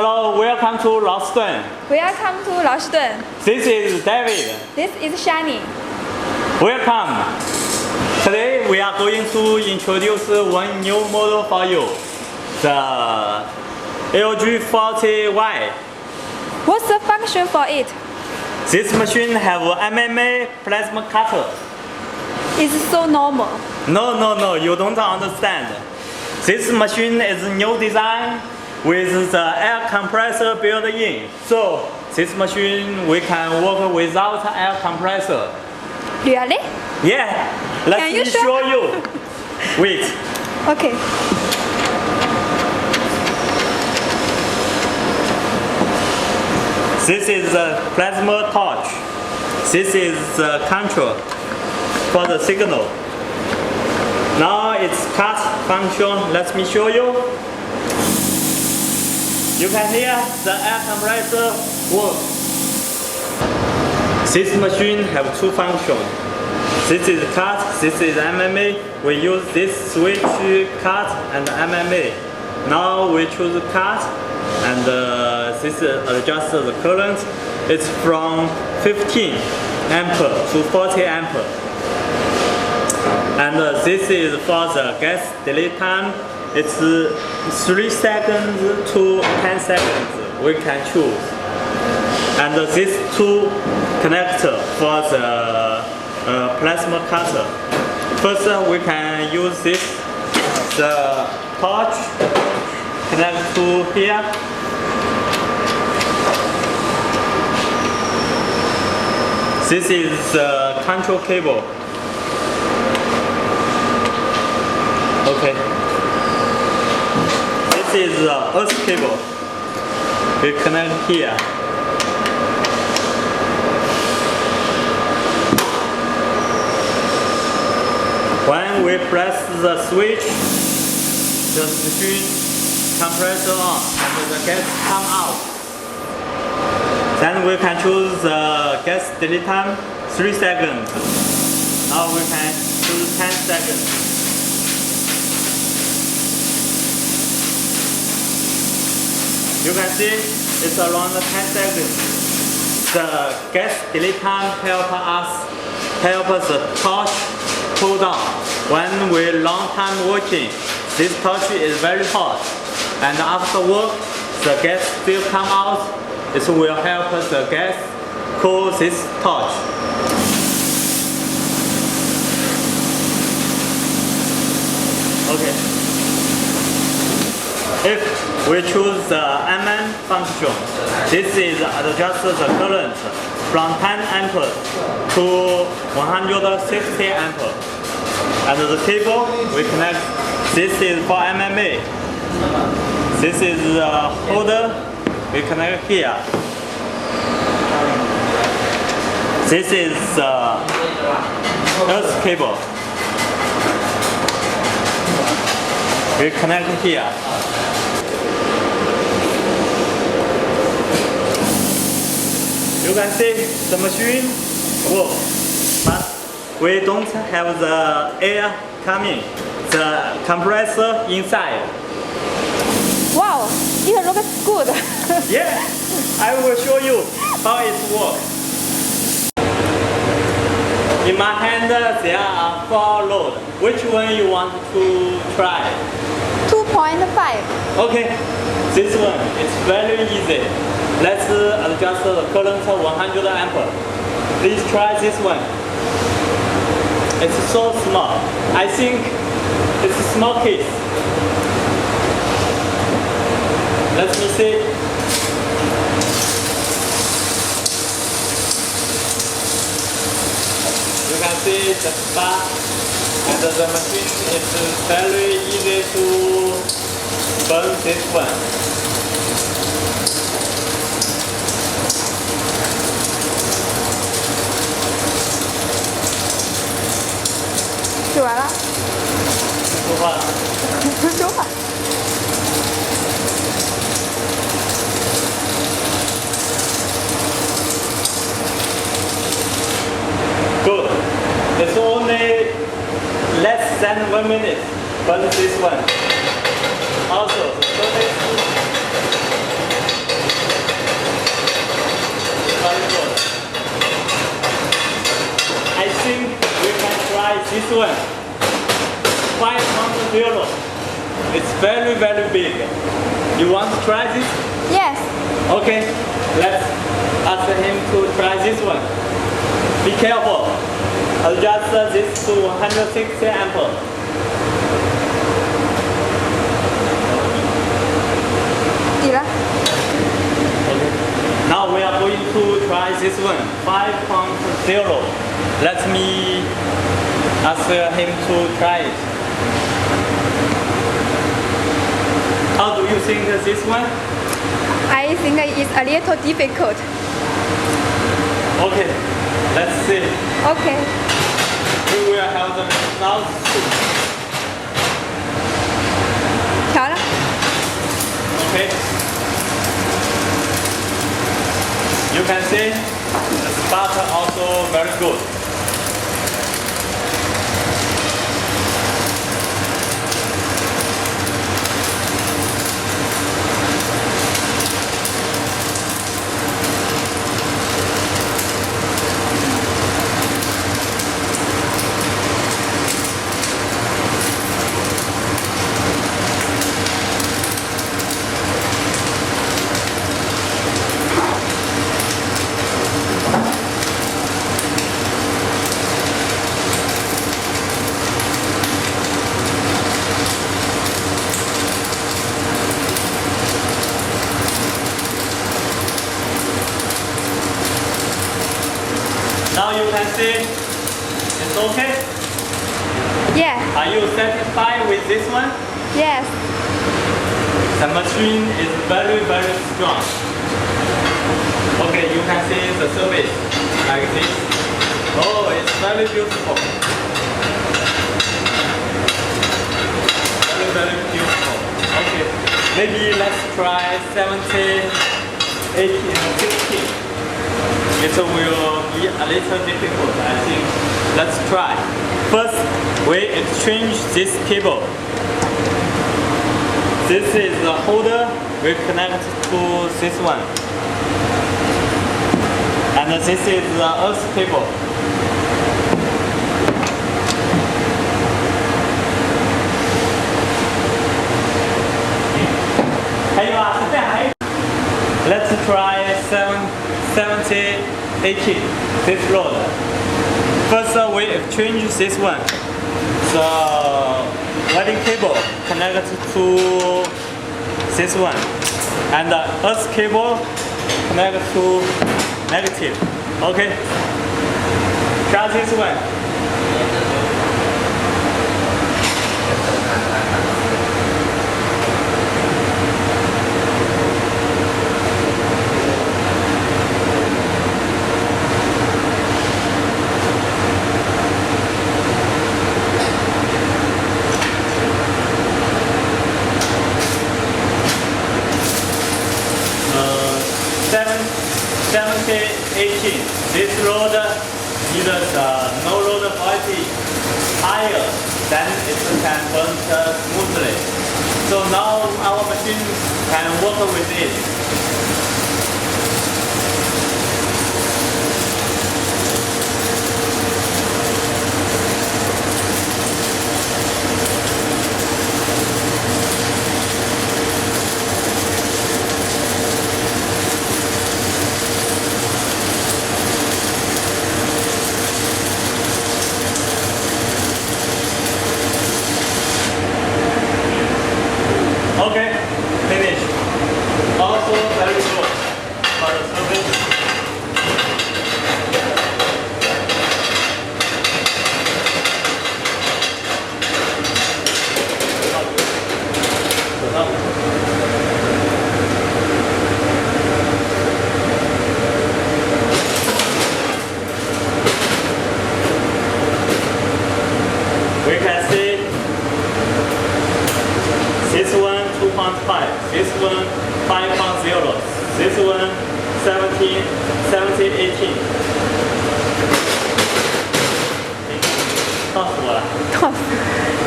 Hello, welcome to laston. Welcome to laston. This is David. This is Shani. Welcome. Today we are going to introduce one new model for you, the LG-40Y. What's the function for it? This machine have MMA plasma cutter. It's so normal. No, you don't understand. This machine is new design with the air compressor built in. So this machine we can work without air compressor. Really? Yeah, let me show you. Wait. Okay. This is the plasma torch. This is the control for the signal. Now it's cut function. Let me show you. You can hear the air compressor work. This machine have two functions. This is cut, this is MMA. We use this switch cut and MMA. Now we choose cut, and this adjusts the current. It's from 15 ampere to 40 ampere. And this is for the gas delay time. It's 3 seconds to 10 seconds we can choose. And these two connector for the plasma cutter. First we can use this, the torch, connect to here. This is the control cable. Okay. This is the earth cable. We connect here. When we press the switch, the machine compressor on and the gas come out. Then we can choose the gas delay time 3 seconds. Now we can choose 10 seconds. You can see it's around 10 seconds. The gas delay time help the torch cool down. When we long time working, this torch is very hot, and after work, the gas still come out. It will help the gas cool this torch. Okay. If we choose the MM function, this is adjust the current from 10 ampere to 160 ampere. And the cable we connect, this is for MMA. This is the holder, we connect here. This is the earth cable. We connect here. You can see the machine works, but we don't have the air coming, the compressor inside. Wow, it looks good. Yeah, I will show you how it works. In my hand there are 4 loads. Which one you want to try? 2.5. Okay, this one is very easy. Let's adjust the current 100 ampere. Please try this one. It's so small. I think it's a small case. Let me see. You can see the spark, and the machine is very easy to burn this one. 煮完了。说话。说吧。Good. It's only less than 1 minute. But this one. Also, the one. 5.0. It's very, very big. You want to try this? Yes. Okay, let's ask him to try this one. Be careful. Adjust this to 160 ampere. Tira. Okay. Now we are going to try this one, 5.0. Let me ask him to try it. How do you think this one? I think it's a little difficult. Okay, let's see. Okay. We will have the results soon. 调了。 Okay. You can see the spark also very good. Now you can see it's okay. Yeah. Are you satisfied with this one? Yes. The machine is very, very strong. Okay, you can see the surface like this. Oh, it's very beautiful. Very, very beautiful. Okay, maybe let's try 70, 80, and 60. It will be a little difficult, I think. Let's try. First, we exchange this cable. This is the holder we connect to this one. And this is the earth cable. Let's try 70, 80, this load. First, we exchange this one. The welding cable connected to this one. And the earth cable connected to negative. Okay. Try this one. This load needs no load voltage higher, then it can burn smoothly. So now our machine can work with it. Okay, finish. Also very good for the surface. We can see this one 2.5, this one 5.0, this one 17, 17, 18. 痛死。